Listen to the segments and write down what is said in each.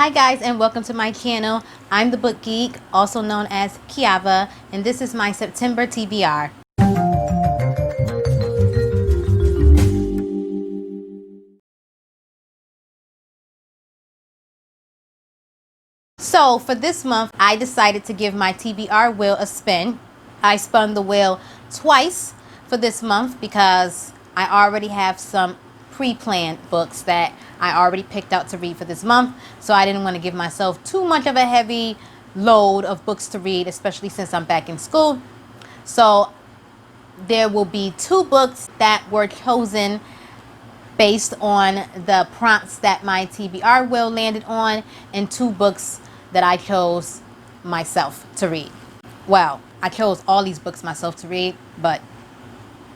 Hi guys, and welcome to my channel. I'm the Book Geek, also known as Kiava, and this is my September TBR. So for this month, I decided to give my TBR wheel a spin. I spun the wheel twice for this month because I already have some pre-planned books that I already picked out to read for this month. So I didn't want to give myself too much of a heavy load of books to read, especially since I'm back in school. So there will be two books that were chosen based on the prompts that my TBR wheel landed on, and two books that I chose myself to read. Well, I chose all these books myself to read, but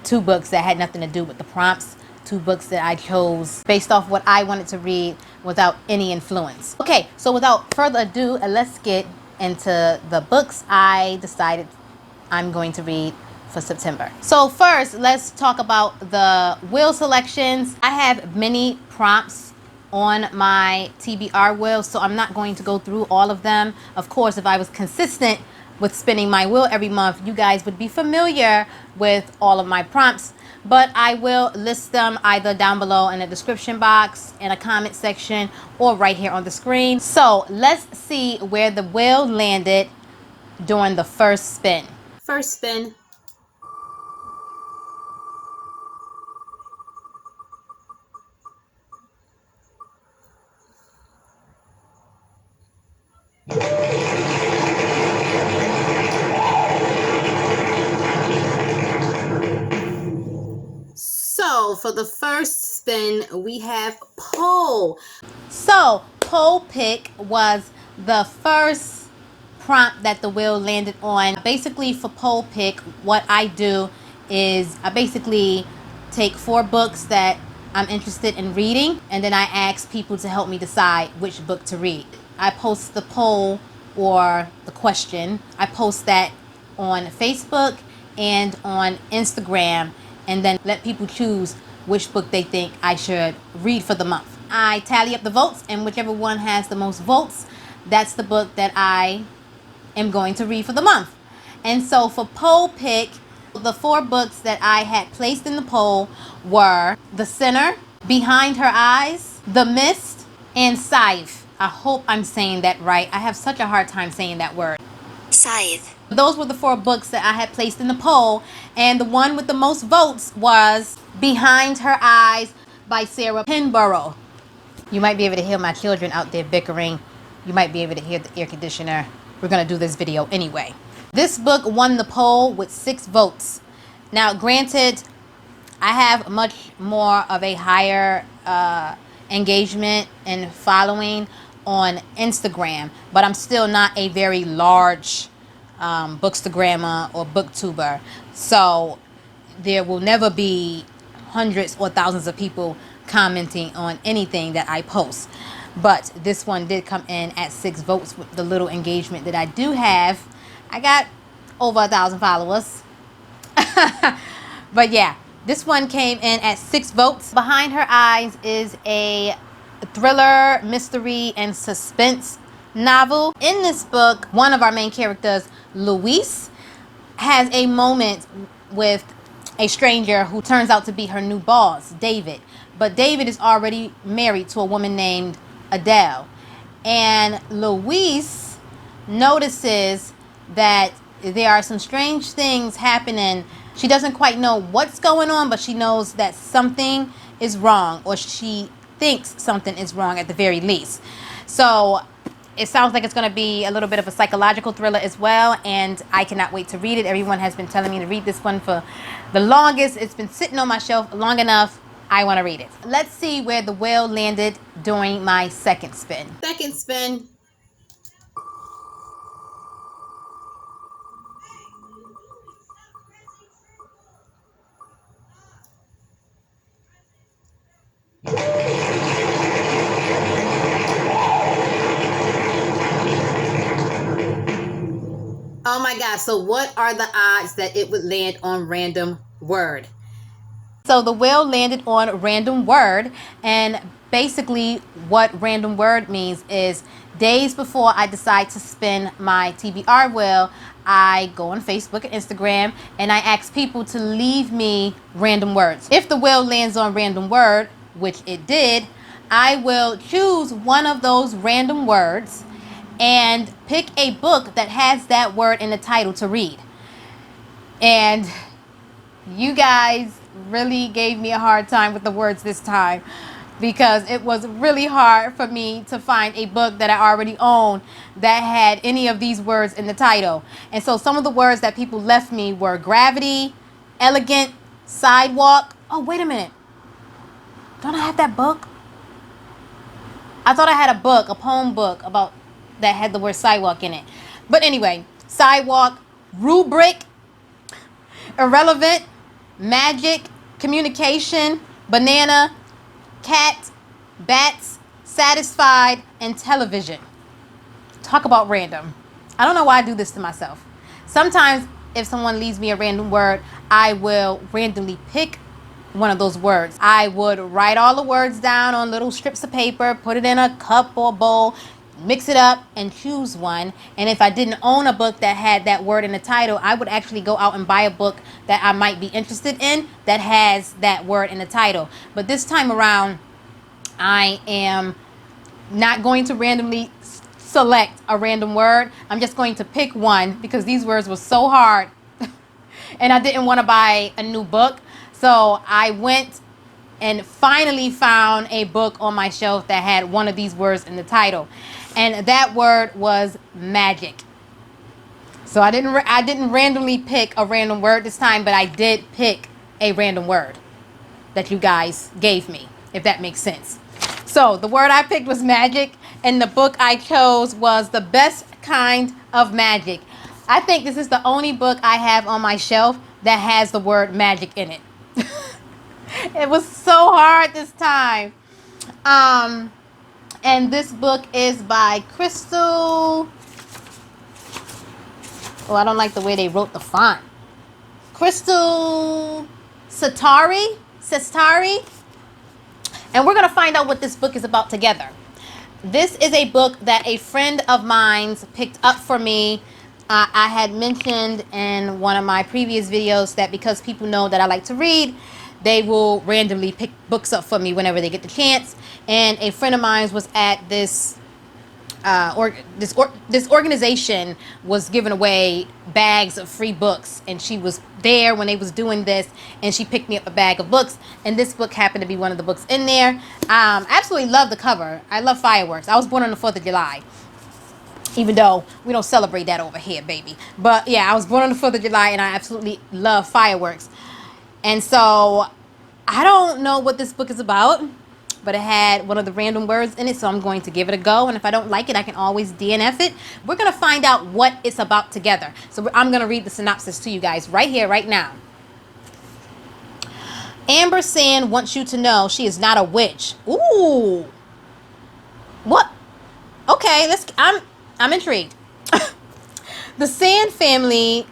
two books that had nothing to do with the prompts, two books that I chose based off what I wanted to read without any influence. Okay, so without further ado, let's get into the books I decided I'm going to read for September. So first, let's talk about the wheel selections. I have many prompts on my TBR wheel, so I'm not going to go through all of them. Of course, if I was consistent with spinning my wheel every month, you guys would be familiar with all of my prompts, but I will list them either down below in the description box, in a comment section, or right here on the screen. So let's see where the wheel landed during the first spin. First spin. So for the first spin, we have Pole. So Pole Pick was the first prompt that the wheel landed on. Basically for Pole Pick, what I do is I basically take 4 books that I'm interested in reading, and then I ask people to help me decide which book to read. I post the poll or the question. I post that on Facebook and on Instagram, and then let people choose which book they think I should read for the month. I tally up the votes, and whichever one has the most votes, that's the book that I am going to read for the month. And so for Poll Pick, the 4 books that I had placed in the poll were The Sinner, Behind Her Eyes, The Mist, and Scythe. I hope I'm saying that right. I have such a hard time saying that word. Scythe. Those were the 4 books that I had placed in the poll, and the one with the most votes was Behind Her Eyes by Sarah Pinborough. You might be able to hear my children out there bickering. You might be able to hear the air conditioner. We're going to do this video anyway. This book won the poll with 6 votes. Now, granted, I have much more of a higher engagement and following on Instagram, but I'm still not a very large bookstagrammer or booktuber. So there will never be hundreds or thousands of people commenting on anything that I post. But this one did come in at 6 votes with the little engagement that I do have. I got over 1,000 followers. But yeah, this one came in at 6 votes. Behind Her Eyes is a thriller, mystery, and suspense novel. In this book, one of our main characters, Luis, has a moment with a stranger who turns out to be her new boss, David. But David is already married to a woman named Adele. And Luis notices that there are some strange things happening. She doesn't quite know what's going on, but she knows that something is wrong, or she thinks something is wrong at the very least. So it sounds like it's going to be a little bit of a psychological thriller as well, and I cannot wait to read it. Everyone has been telling me to read this one for the longest. It's been sitting on my shelf long enough. I want to read it. Let's see where the wheel landed during my second spin. Second spin. Oh my God, so what are the odds that it would land on Random Word? So the wheel landed on Random Word, and basically what random word means is days before I decide to spin my TBR wheel, I go on Facebook and Instagram and I ask people to leave me random words. If the wheel lands on random word, which it did, I will choose one of those random words and pick a book that has that word in the title to read. And you guys really gave me a hard time with the words this time, because it was really hard for me to find a book that I already own that had any of these words in the title. And so some of the words that people left me were gravity, elegant, sidewalk. Oh, wait a minute. Don't I have that book? I thought I had a book, a poem book about that had the word sidewalk in it. But anyway, sidewalk, rubric, irrelevant, magic, communication, banana, cat, bats, satisfied, and television. Talk about random. I don't know why I do this to myself. Sometimes if someone leaves me a random word, I will randomly pick one of those words. I would write all the words down on little strips of paper, put it in a cup or bowl, mix it up, and choose one. And if I didn't own a book that had that word in the title, I would actually go out and buy a book that I might be interested in that has that word in the title. But this time around, I am not going to randomly select a random word. I'm just going to pick one because these words were so hard and I didn't want to buy a new book. So I went and finally found a book on my shelf that had one of these words in the title. And that word was magic. So I didn't randomly pick a random word this time, but I did pick a random word that you guys gave me, if that makes sense. So the word I picked was magic, and the book I chose was The Best Kind of Magic. I think this is the only book I have on my shelf that has the word magic in it. It was so hard this time. And this book is by Crystal. Oh, I don't like the way they wrote the font. Crystal Satari. And we're going to find out what this book is about together. This is a book that a friend of mine picked up for me. I had mentioned in one of my previous videos that because people know that I like to read, they will randomly pick books up for me whenever they get the chance. And a friend of mine was at this this organization was giving away bags of free books, and she was there when they was doing this, and she picked me up a bag of books, and this book happened to be one of the books in there. Absolutely love the cover. I love fireworks. I was born on the 4th of July, even though we don't celebrate that over here, baby. But yeah, I was born on the 4th of July, and I absolutely love fireworks. And so I don't know what this book is about, but it had one of the random words in it, so I'm going to give it a go. And if I don't like it, I can always DNF it. We're going to find out what it's about together. So I'm going to read the synopsis to you guys right here, right now. Amber Sand wants you to know she is not a witch. Ooh. What? Okay, I'm intrigued. The Sand family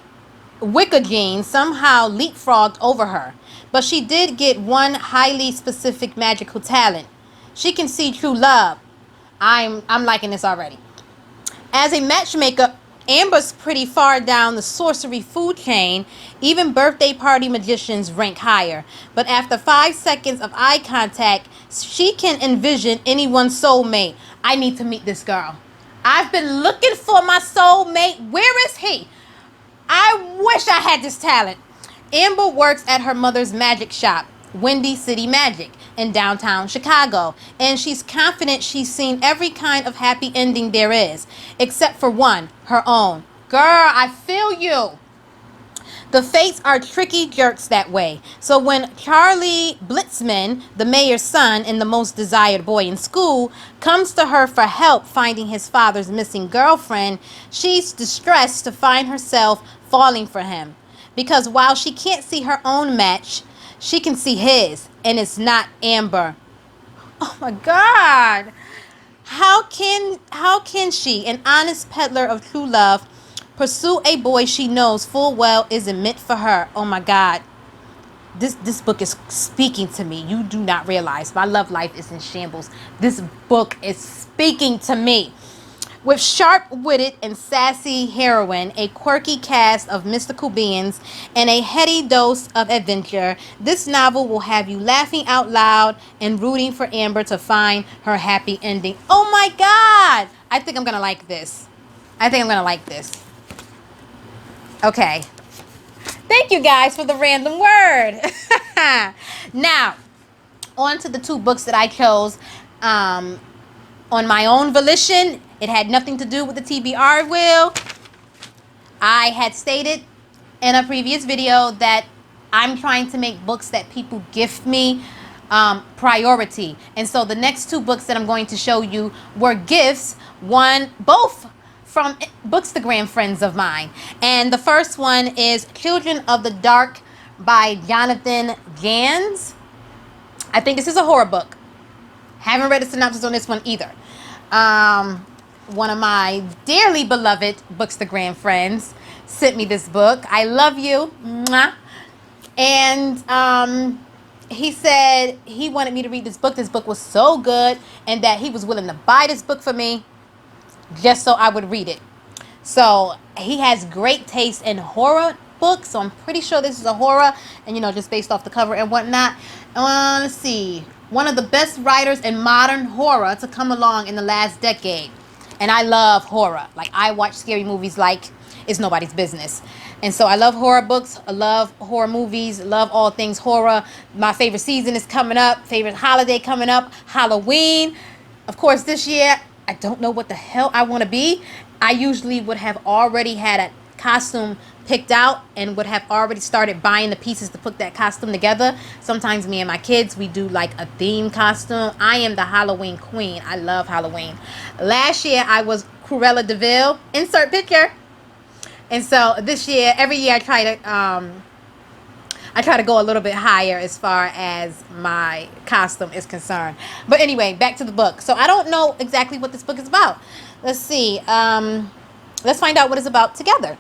Wicca gene somehow leapfrogged over her, but she did get one highly specific magical talent. She can see true love. I'm liking this already. As a matchmaker, Amber's pretty far down the sorcery food chain. Even birthday party magicians rank higher. But after 5 seconds of eye contact, she can envision anyone's soulmate. I need to meet this girl. I've been looking for my soulmate. Where is he? I wish I had this talent. Amber works at her mother's magic shop, Windy City Magic, in downtown Chicago, and she's confident she's seen every kind of happy ending there is, except for one, her own. Girl, I feel you. The fates are tricky jerks that way. So when Charlie Blitzman, the mayor's son and the most desired boy in school, comes to her for help finding his father's missing girlfriend, she's distressed to find herself falling for him. Because while she can't see her own match, she can see his, and it's not Amber. Oh my God. How can she, an honest peddler of true love, pursue a boy she knows full well isn't meant for her? Oh my God. This book is speaking to me. You do not realize my love life is in shambles. This book is speaking to me. With sharp-witted and sassy heroine, a quirky cast of mystical beings, and a heady dose of adventure, this novel will have you laughing out loud and rooting for Amber to find her happy ending. Oh my God! I think I'm gonna like this. I think I'm gonna like this. Okay. Thank you guys for the random word. Now, on to the two books that I chose on my own volition. It had nothing to do with the TBR wheel. I had stated in a previous video that I'm trying to make books that people gift me priority. And so the next two books that I'm going to show you were gifts, both from Bookstagram friends of mine. And the first one is Children of the Dark by Jonathan Gans. I think this is a horror book. Haven't read the synopsis on this one either. One of my dearly beloved Bookstagram friends sent me this book. I love you. Mwah. And he said he wanted me to read this book. This book was so good, and that he was willing to buy this book for me just so I would read it. So he has great taste in horror books, so I'm pretty sure this is a horror, and just based off the cover and whatnot. Let's see. One of the best writers in modern horror to come along in the last decade. And I love horror. Like, I watch scary movies like it's nobody's business. And so I love horror books. I love horror movies. Love all things horror. My favorite season is coming up. Favorite holiday coming up. Halloween. Of course, this year, I don't know what the hell I want to be. I usually would have already had a costume picked out and would have already started buying the pieces to put that costume together. Sometimes me and my kids, we do like a theme costume. I am the Halloween queen. I love Halloween. Last year I was Cruella de Vil. Insert picture. And so this year, every year I try to go a little bit higher as far as my costume is concerned. But anyway, back to the book. So I don't know exactly what this book is about. Let's see. Let's find out what it's about together.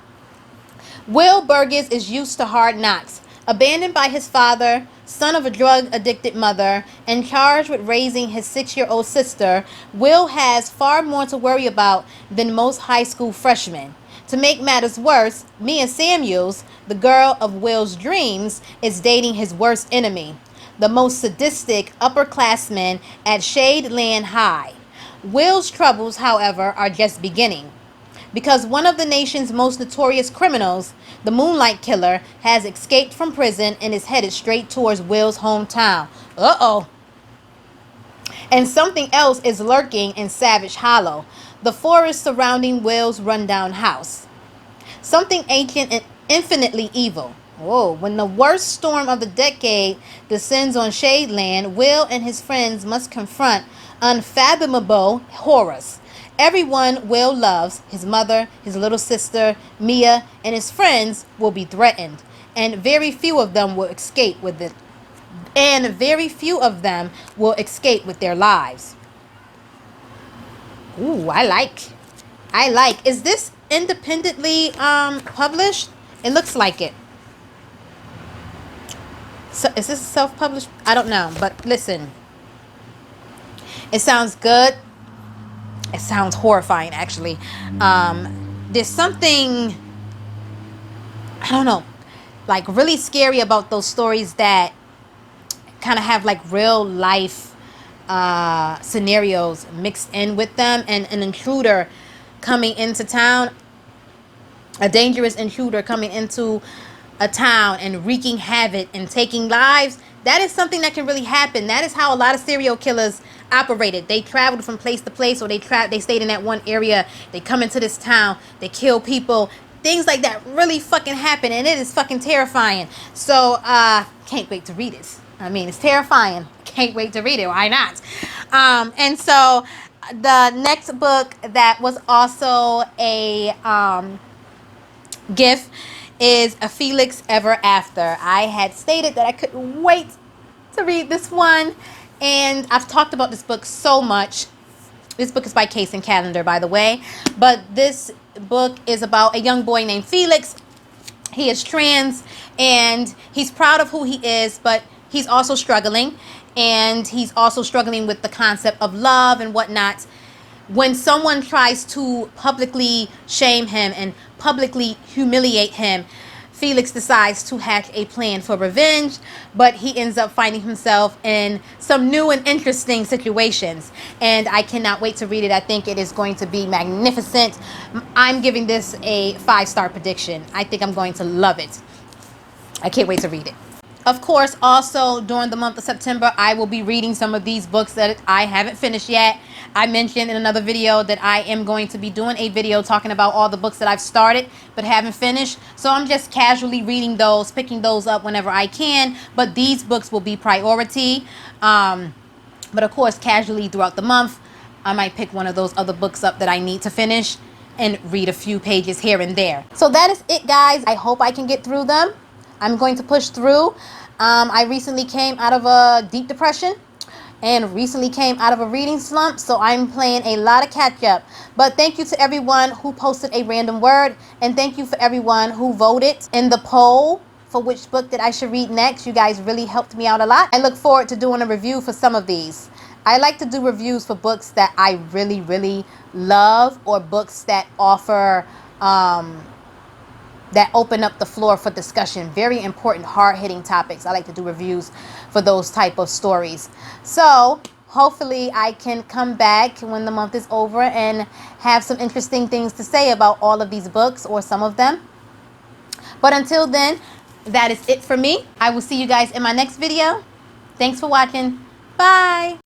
Will Burgess is used to hard knocks. Abandoned by his father, son of a drug-addicted mother, and charged with raising his 6-year-old sister, Will has far more to worry about than most high school freshmen. To make matters worse, Mia Samuels, the girl of Will's dreams, is dating his worst enemy, the most sadistic upperclassman at Shadeland High. Will's troubles, however, are just beginning. Because one of the nation's most notorious criminals, the Moonlight Killer, has escaped from prison and is headed straight towards Will's hometown. Uh-oh. And something else is lurking in Savage Hollow, the forest surrounding Will's rundown house. Something ancient and infinitely evil. Whoa. When the worst storm of the decade descends on Shadeland, Will and his friends must confront unfathomable horrors. Everyone Will loves, his mother, his little sister, Mia, and his friends will be threatened, and very few of them will escape with it. And very few of them will escape with their lives. Ooh, I like. Is this independently published? It looks like it. So is this self-published? I don't know, but listen. It sounds good. It sounds horrifying, actually. There's something, I don't know, like really scary about those stories that kind of have like real life scenarios mixed in with them, and an intruder coming into town, a dangerous intruder coming into a town and wreaking havoc and taking lives. That is something that can really happen. That is how a lot of serial killers operated. They traveled from place to place, or they stayed in that one area. They come into this town, they kill people. Things like that really fucking happen, and it is fucking terrifying. So can't wait to read it. I mean, it's terrifying. Can't wait to read it. Why not? And so the next book that was also a gift is A Felix Ever After. I had stated that I couldn't wait to read this one, and I've talked about this book so much. This book is by Case and Calendar, by the way, but this book is about a young boy named Felix He is trans and he's proud of who he is, but he's also struggling. And he's also struggling with the concept of love and whatnot. When someone tries to publicly shame him and publicly humiliate him, Felix decides to hatch a plan for revenge, but he ends up finding himself in some new and interesting situations. And I cannot wait to read it. I think it is going to be magnificent. I'm giving this a 5-star prediction. I think I'm going to love it. I can't wait to read it. Of course, also during the month of September, I will be reading some of these books that I haven't finished yet. I mentioned in another video that I am going to be doing a video talking about all the books that I've started but haven't finished. So I'm just casually reading those, picking those up whenever I can. But these books will be priority. But of course, casually throughout the month, I might pick one of those other books up that I need to finish and read a few pages here and there. So that is it, guys. I hope I can get through them. I'm going to push through. I recently came out of a deep depression and recently came out of a reading slump, so I'm playing a lot of catch up. But thank you to everyone who posted a random word, and thank you for everyone who voted in the poll for which book that I should read next. You guys really helped me out a lot. I look forward to doing a review for some of these. I like to do reviews for books that I really, really love, or books that offer that open up the floor for discussion. Very important, hard-hitting topics. I like to do reviews for those type of stories. So hopefully I can come back when the month is over and have some interesting things to say about all of these books, or some of them. But until then, that is it for me. I will see you guys in my next video. Thanks for watching. Bye.